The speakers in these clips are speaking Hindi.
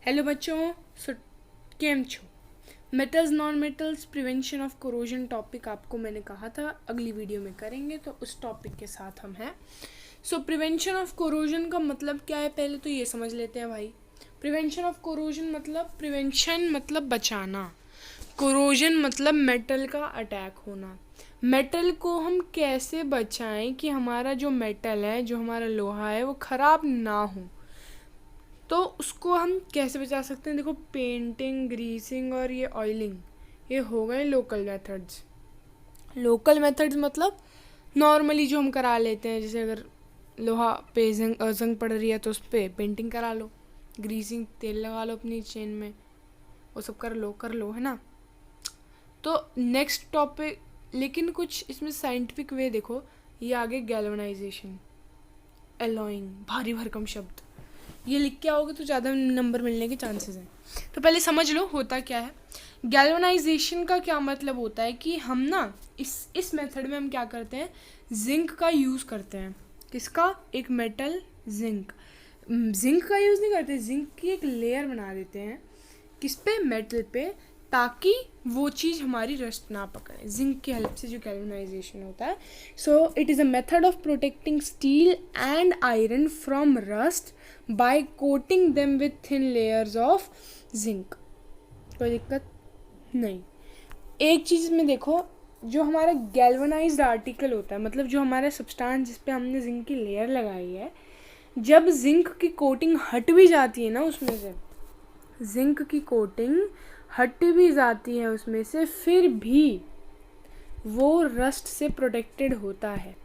हेलो बच्चों, सो केम छो। Metals non metals prevention of corrosion topic आपको मैंने कहा था अगली वीडियो में करेंगे, तो उस टॉपिक के साथ हम हैं। सो प्रिवेंशन ऑफ कोरोजन का मतलब क्या है, पहले तो ये समझ लेते हैं भाई। प्रिवेंशन ऑफ कोरोजन मतलब, प्रिवेंशन मतलब बचाना, कोरोजन मतलब मेटल का अटैक होना। मेटल को हम कैसे बचाएं कि हमारा जो मेटल है, जो हमारा लोहा है, वो ख़राब ना हो। तो उसको हम कैसे बचा सकते हैं? देखो, पेंटिंग, ग्रीसिंग और ये ऑयलिंग, ये हो गए लोकल मेथड्स। लोकल मेथड्स मतलब नॉर्मली जो हम करा लेते हैं, जैसे अगर लोहा पे जंग पड़ रही है तो उस पर पेंटिंग करा लो, ग्रीसिंग तेल लगा लो अपनी चेन में, वो सब कर लो है ना। तो नेक्स्ट टॉपिक, लेकिन कुछ इसमें साइंटिफिक वे देखो। ये आगे गैल्वेनाइजेशन, एलॉइंग, भारी भरकम शब्द, ये लिख के आओगे तो ज़्यादा नंबर मिलने के चांसेस हैं। तो पहले समझ लो होता क्या है। गैल्वेनाइजेशन का क्या मतलब होता है कि हम ना इस मेथड में हम क्या करते हैं, जिंक का यूज़ करते हैं। किसका? एक मेटल जिंक। जिंक का यूज़ नहीं करते, जिंक की एक लेयर बना देते हैं। किस पे? मेटल पे, ताकि वो चीज़ हमारी रस्ट ना पकड़े। जिंक की हेल्प से जो गैल्वेनाइजेशन होता है। So it is a method of protecting steel and iron from rust by coating them with thin layers of zinc. कोई दिक्कत नहीं। एक चीज़ में देखो, जो हमारा गैल्वेनाइज्ड आर्टिकल होता है, मतलब जो हमारा सब्सटेंस जिस पे हमने जिंक की लेयर लगाई है, जब जिंक की कोटिंग हट भी जाती है ना उसमें से, जिंक की कोटिंग हट भी जाती है उसमें से, फिर भी वो रस्ट से प्रोटेक्टेड होता है।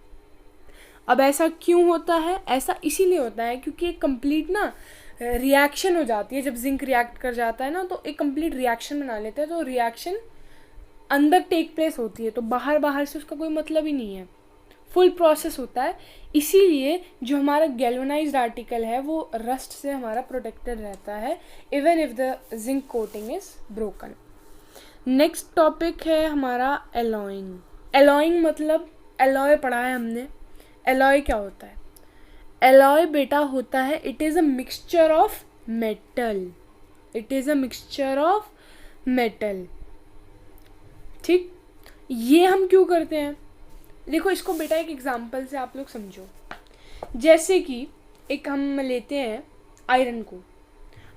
अब ऐसा क्यों होता है? ऐसा इसीलिए होता है क्योंकि एक कंप्लीट ना रिएक्शन हो जाती है। जब जिंक रिएक्ट कर जाता है ना, तो एक कंप्लीट रिएक्शन बना लेता है। तो रिएक्शन अंदर टेक प्लेस होती है, तो बाहर बाहर से उसका कोई मतलब ही नहीं है, फुल प्रोसेस होता है। इसीलिए जो हमारा गैल्वेनाइज्ड आर्टिकल है वो रस्ट से हमारा प्रोटेक्टेड रहता है, even if the zinc coating is broken. Next topic है हमारा एलॉइंग। एलॉइंग मतलब, एलॉय पढ़ा है हमने। एलॉय क्या होता है? एलॉय बेटा होता है, it is a mixture of metal. It is a mixture of metal. ठीक, ये हम क्यों करते हैं? देखो, इसको बेटा एक एग्जांपल से आप लोग समझो। जैसे कि एक हम लेते हैं आयरन को।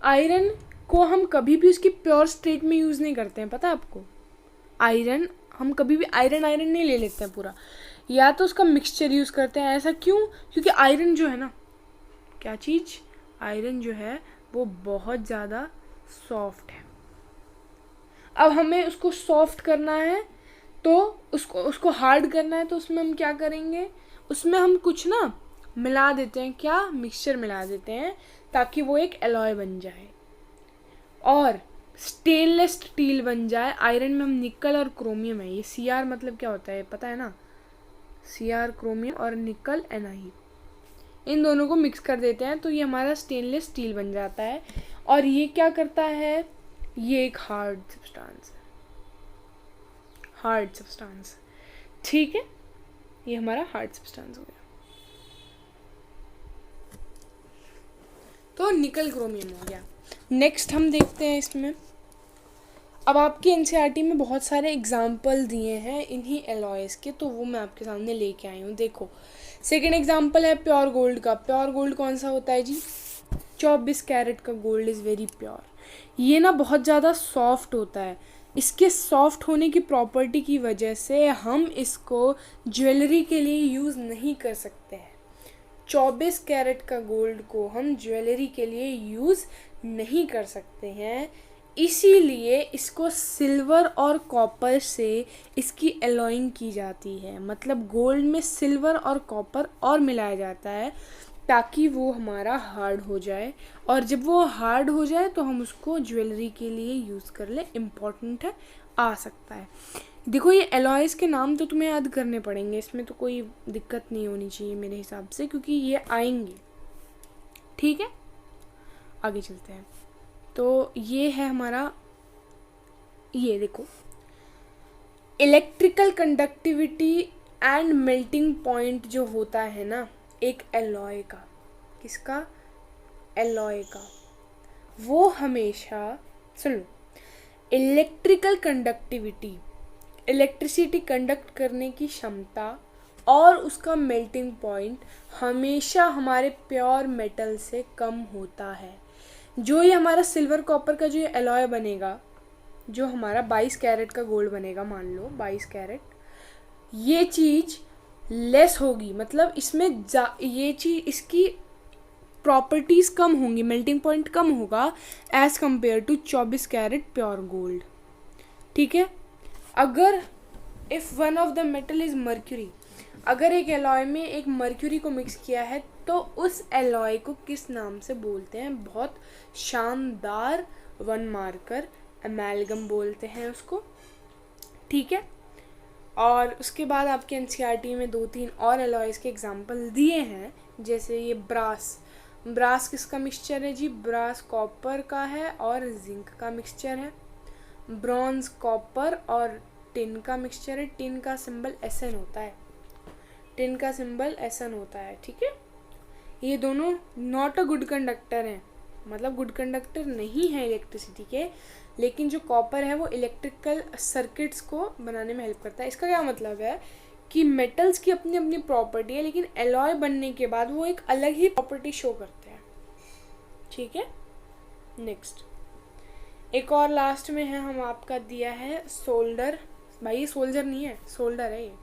आयरन को हम कभी भी उसकी प्योर स्टेट में यूज़ नहीं करते हैं, पता है आपको? आयरन हम कभी भी आयरन आयरन नहीं ले लेते हैं पूरा, या तो उसका मिक्सचर यूज़ करते हैं। ऐसा क्यों? क्योंकि आयरन जो है ना, क्या चीज़? आयरन जो है वो बहुत ज़्यादा सॉफ्ट है। अब हमें उसको सॉफ्ट करना है, तो उसको हार्ड करना है, तो उसमें हम क्या करेंगे? उसमें हम कुछ ना मिला देते हैं। क्या? मिक्सचर मिला देते हैं, ताकि वो एक एलॉय बन जाए और स्टेनलेस स्टील बन जाए। आयरन में हम निकल और क्रोमियम है, ये Cr मतलब क्या होता है पता है ना? Cr क्रोमियम और निकल Ni, इन दोनों को मिक्स कर देते हैं, तो ये हमारा स्टेनलेस स्टील बन जाता है। और ये क्या करता है? ये एक हार्ड सब्सटेंस है, हार्ड सब्सटेंस। ठीक है, ये हमारा हार्ड सब्सटेंस हो गया। तो निकल क्रोमियम हो गया। नेक्स्ट हम देखते हैं इसमें। अब आपकी एनसीईआरटी में बहुत सारे एग्जाम्पल दिए हैं इन्हीं एलॉयज़ के, तो वो मैं आपके सामने लेके आई हूँ। देखो, सेकेंड एग्जाम्पल है प्योर गोल्ड का। प्योर गोल्ड कौन सा होता है जी? 24 कैरेट का गोल्ड इज़ वेरी प्योर। ये ना बहुत ज़्यादा सॉफ्ट होता है। इसके सॉफ्ट होने की प्रॉपर्टी की वजह से हम इसको ज्वेलरी के लिए यूज़ नहीं कर सकते हैं। 24 कैरेट का गोल्ड को हम ज्वेलरी के लिए यूज़ नहीं कर सकते हैं, इसीलिए इसको सिल्वर और कॉपर से इसकी एलॉइंग की जाती है। मतलब गोल्ड में सिल्वर और कॉपर और मिलाया जाता है, ताकि वो हमारा हार्ड हो जाए, और जब वो हार्ड हो जाए तो हम उसको ज्वेलरी के लिए यूज़ कर ले। इम्पॉर्टेंट है, आ सकता है। देखो, ये एलॉयज़ के नाम तो तुम्हें याद करने पड़ेंगे, इसमें तो कोई दिक्कत नहीं होनी चाहिए मेरे हिसाब से, क्योंकि ये आएंगे। ठीक है, आगे चलते हैं। तो ये है हमारा, ये देखो, electrical conductivity and melting point जो होता है ना एक एलॉय का। किसका? एलॉय का। वो हमेशा, सुन लो, इलेक्ट्रिकल कंडक्टिविटी, इलेक्ट्रिसिटी कंडक्ट करने की क्षमता और उसका मेल्टिंग पॉइंट हमेशा हमारे प्योर मेटल से कम होता है। जो ये हमारा सिल्वर कॉपर का जो ये एलॉय बनेगा, जो हमारा 22 कैरेट का गोल्ड बनेगा, मान लो 22 कैरेट, ये चीज़ लेस होगी, मतलब इसमें ये चीज़, इसकी प्रॉपर्टीज़ कम होंगी, मेल्टिंग पॉइंट कम होगा as compared to 24 carat pure gold. ठीक है। अगर if one of the metal is mercury, अगर एक एलॉय में एक मर्क्यूरी को मिक्स किया है तो उस एलॉय को किस नाम से बोलते हैं? बहुत शानदार वन मार्कर, एमैल्गम बोलते हैं उसको। ठीक है। और उसके बाद आपके एनसीईआरटी में 2-3 और एलॉयज़ के एग्जांपल दिए हैं, जैसे ये ब्रास। ब्रास किसका मिक्सचर है जी? ब्रास कॉपर का है और जिंक का मिक्सचर है। ब्रॉन्ज कॉपर और टिन का मिक्सचर है। टिन का सिंबल SN होता है, टिन का सिंबल SN होता है। ठीक है। ये दोनों नॉट अ गुड कंडक्टर हैं, मतलब गुड कंडक्टर नहीं है इलेक्ट्रिसिटी के, लेकिन जो कॉपर है वो इलेक्ट्रिकल सर्किट्स को बनाने में हेल्प करता है। इसका क्या मतलब है कि मेटल्स की अपनी अपनी प्रॉपर्टी है, लेकिन एलॉय बनने के बाद वो एक अलग ही प्रॉपर्टी शो करते हैं। ठीक है। नेक्स्ट एक और लास्ट में है, हम आपका दिया है सोल्डर। भाई ये सोल्जर नहीं है, सोल्डर है ये।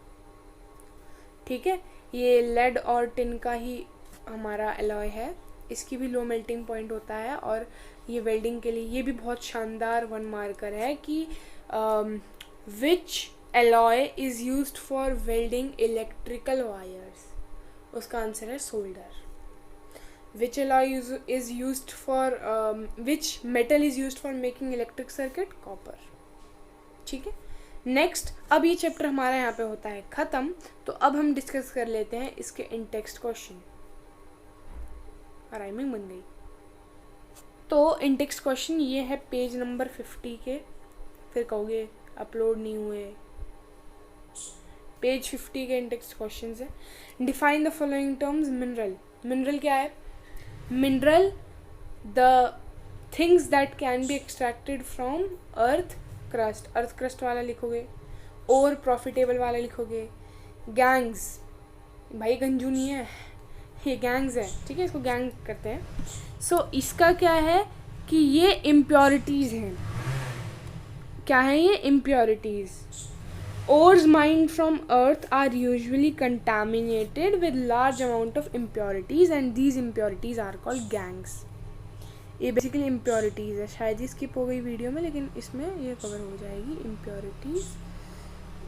ठीक है। ये लेड और टिन का ही हमारा एलॉय है, इसकी भी लो मेल्टिंग पॉइंट होता है और ये वेल्डिंग के लिए ये भी बहुत शानदार वन मार्कर है कि which alloy is used for welding electrical wires. उसका आंसर है solder. Which alloy is used for which metal is used for making electric circuit? Copper. ठीक है। नेक्स्ट, अब ये चैप्टर हमारा यहाँ पे होता है ख़त्म। तो अब हम डिस्कस कर लेते हैं इसके इन टेक्स्ट क्वेश्चन। राइमिंग बन गई। तो इन टेक्स्ट क्वेश्चन ये है पेज नंबर 50 के, फिर कहोगे अपलोड नहीं हुए। पेज 50 के इन टेक्स्ट क्वेश्चन है। Define the following terms. Mineral, mineral क्या है? Mineral the things that can be extracted from earth crust, earth crust वाला लिखोगे, और प्रॉफिटेबल वाला लिखोगे। गैंग्स, भाई गंजू नहीं है, ये गैंग्स है। ठीक है, इसको गैंग करते हैं। सो इसका क्या है कि ये इम्प्योरिटीज़ हैं। क्या है ये? Impurities. Ores mined from earth are usually contaminated with large amount of impurities and these impurities are called gangs. ये बेसिकली इम्प्योरिटीज़ है, शायद ही स्किप हो गई वीडियो में, लेकिन इसमें ये कवर हो जाएगी। इम्प्योरिटीज़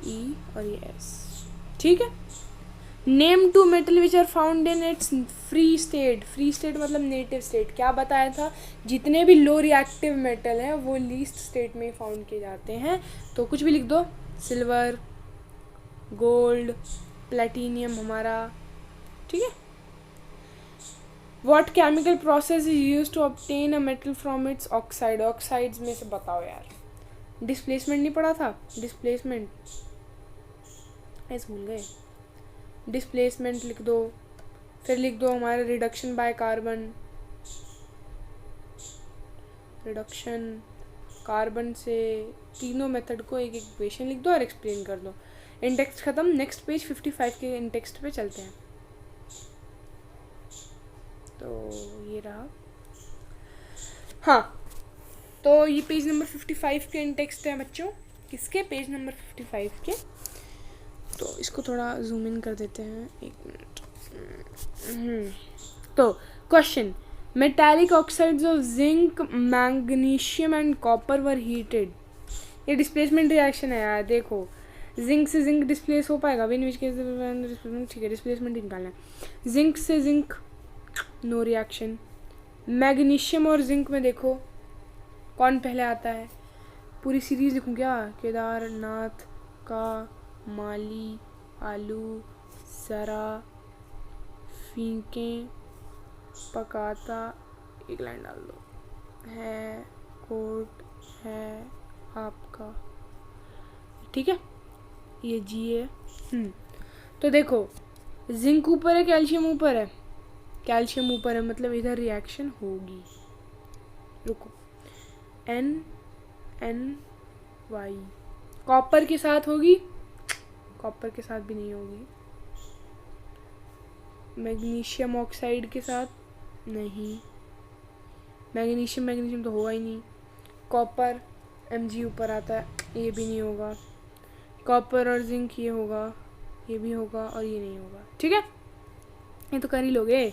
E और ये S। ठीक है। Name two metal which are found in its free state. Free state मतलब नेटिव स्टेट। क्या बताया था? जितने भी लो रिएक्टिव मेटल हैं वो लीस्ट स्टेट में फाउंड किए जाते हैं। तो कुछ भी लिख दो, सिल्वर, गोल्ड, प्लेटिनियम हमारा। ठीक है। What chemical process is used to obtain a metal from its oxide. Oxides में से बताओ यार। डिस्प्लेसमेंट नहीं पढ़ा था? डिस्प्लेसमेंट ऐसे भूल गए। डिस्प्लेसमेंट लिख दो, फिर लिख दो हमारा reduction by carbon. Reduction carbon से तीनों मेथड को एक इक्वेशन लिख दो और एक्सप्लेन कर दो। इंटेक्स्ट ख़त्म। नेक्स्ट पेज 55 के इंटेक्स्ट पे चलते हैं। तो ये रहा। हाँ, तो ये पेज नंबर 55 के इंटेक्स्ट है बच्चों। किसके? पेज नंबर 55 के। तो इसको थोड़ा जूम इन कर देते हैं, 1 मिनट। तो question, metallic oxides of zinc, magnesium and copper were heated. ये डिस्प्लेसमेंट रिएक्शन है यार। देखो, जिंक से जिंक डिस्प्लेस हो पाएगा? Win which case displacement. ठीक है, डिस्प्लेसमेंट निकालना है। जिंक से जिंक नो रिएक्शन। मैग्नीशियम और जिंक में देखो कौन पहले आता है। पूरी सीरीज लिखूँ क्या? केदारनाथ का, माली, आलू, ज़रा, फीकें, पकाता, एक लाइन डाल दो, है, कोट है आपका। ठीक है, ये जी है। तो देखो, जिंक ऊपर है, कैल्शियम ऊपर है। कैल्शियम ऊपर है मतलब इधर रिएक्शन होगी। रुको, NNY कॉपर के साथ होगी, कॉपर के साथ भी नहीं होगी, मैग्नीशियम ऑक्साइड के साथ नहीं, मैग्नीशियम तो होगा ही नहीं, कॉपर Mg ऊपर आता है, ये भी नहीं होगा, कॉपर और जिंक ये होगा, ये भी होगा और ये नहीं होगा, ठीक है, ये तो कर ही लोगे।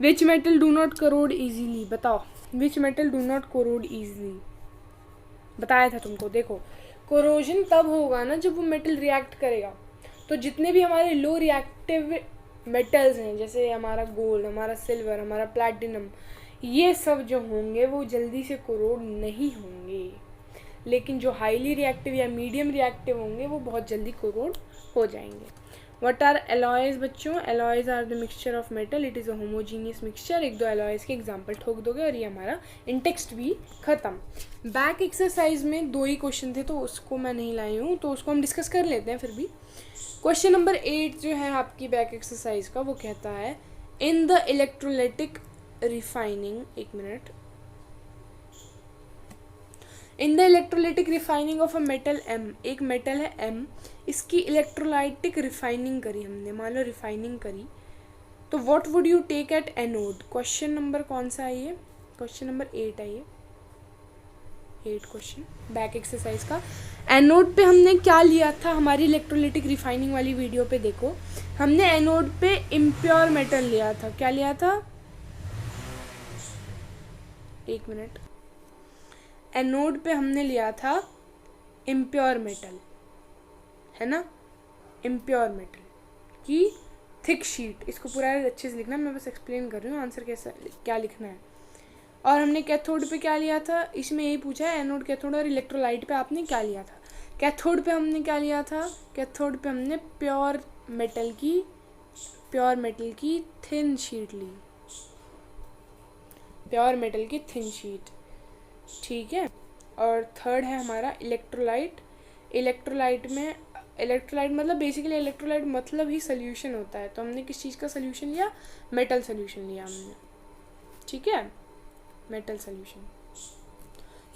Which metal do not corrode easily, बताओ which metal do not corrode easily, बताया था तुमको। देखो कोरोजन तब होगा ना जब वो मेटल रिएक्ट करेगा, तो जितने भी हमारे लो रिएक्टिव मेटल्स हैं, जैसे हमारा गोल्ड, हमारा सिल्वर, हमारा प्लैटिनम, ये सब जो होंगे वो जल्दी से कोरोड नहीं होंगे, लेकिन जो हाईली रिएक्टिव या मीडियम रिएक्टिव होंगे वो बहुत जल्दी कोरोड हो जाएंगे। व्हाट आर एलॉयज बच्चों? Alloys are the mixture of metal, it is a homogeneous mixture. एक दो एलॉयज के एग्जाम्पल ठोक दोगे और ये हमारा इंटेक्स्ट भी खत्म। बैक एक्सरसाइज में 2 ही क्वेश्चन थे तो उसको मैं नहीं लाई हूँ, तो उसको हम डिस्कस कर लेते हैं फिर भी। क्वेश्चन नंबर 8 जो है आपकी बैक एक्सरसाइज का, वो कहता है इन द इलेक्ट्रोलाइटिक रिफाइनिंग, एक मिनट, in the electrolytic refining of a metal M, एक मेटल है M, इसकी इलेक्ट्रोलाइटिक रिफाइनिंग करी हमने, मान लो रिफाइनिंग करी, तो what would you take at anode? Question number कौन सा है ये? क्वेश्चन नंबर 8 है ये, 8 क्वेश्चन बैक एक्सरसाइज का। एनोड पे हमने क्या लिया था? हमारी इलेक्ट्रोलाइटिक रिफाइनिंग वाली वीडियो पे देखो, हमने एनोड पे इम्प्योर मेटल लिया था। क्या लिया था? एक मिनट, एनोड पे हमने लिया था इम्प्योर मेटल, है ना, इम्प्योर मेटल की थिक शीट। इसको पूरा अच्छे से लिखना, मैं बस एक्सप्लेन कर रही हूँ आंसर कैसा क्या लिखना है। और हमने कैथोड पे क्या लिया था? इसमें यही पूछा है एनोड, कैथोड और इलेक्ट्रोलाइट पे आपने क्या लिया था? कैथोड पे हमने क्या लिया था? कैथोड पे हमने प्योर मेटल की थिन शीट ली, प्योर मेटल की थिन शीट, ठीक है। और थर्ड है हमारा इलेक्ट्रोलाइट। इलेक्ट्रोलाइट मतलब बेसिकली इलेक्ट्रोलाइट मतलब ही सोल्यूशन होता है, तो हमने किस चीज़ का सोल्यूशन लिया? मेटल सोल्यूशन लिया हमने, ठीक है, मेटल सोल्यूशन।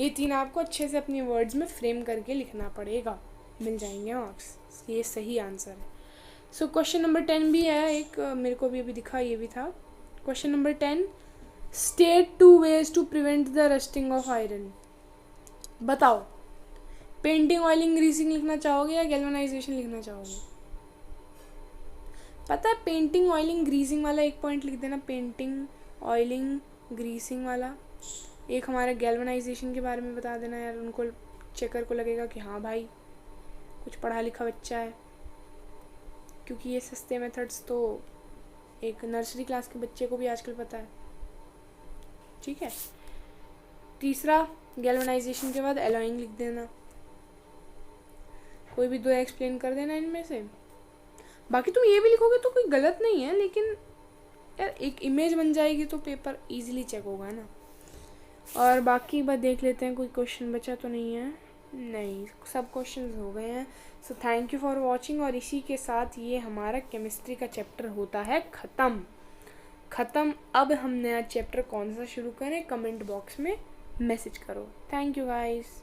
ये 3 आपको अच्छे से अपनी वर्ड्स में फ्रेम करके लिखना पड़ेगा, मिल जाएंगे मार्क्स, ये सही आंसर है। सो क्वेश्चन नंबर 10 भी है एक, मेरे को भी अभी दिखा, ये भी था। Question number 10, state 2 ways to prevent the rusting of iron. बताओ, पेंटिंग, ऑयलिंग, ग्रीसिंग लिखना चाहोगे या गैल्वेनाइजेशन लिखना चाहोगे? पता है पेंटिंग, ऑयलिंग, ग्रीसिंग वाला एक पॉइंट लिख देना, पेंटिंग, ऑयलिंग, ग्रीसिंग वाला। एक हमारा गैल्वेनाइजेशन के बारे में बता देना यार, उनको चेकर को लगेगा कि हाँ भाई कुछ पढ़ा लिखा बच्चा है, क्योंकि ये सस्ते मेथड्स तो एक नर्सरी क्लास के बच्चे को भी आजकल पता है, ठीक है। तीसरा, गैल्वेनाइजेशन के बाद एलॉइंग लिख देना, कोई भी 2 एक्सप्लेन कर देना इनमें से। बाकी तुम ये भी लिखोगे तो कोई गलत नहीं है, लेकिन यार एक इमेज बन जाएगी तो पेपर इजीली चेक होगा ना। और बाकी बात देख लेते हैं, कोई क्वेश्चन बचा तो नहीं है? नहीं, सब क्वेश्चंस हो गए हैं। So thank you for watching, और इसी के साथ ये हमारा केमिस्ट्री का चैप्टर होता है ख़त्म। अब हम नया चैप्टर कौन सा शुरू करें, कमेंट बॉक्स में मैसेज करो। Thank you guys.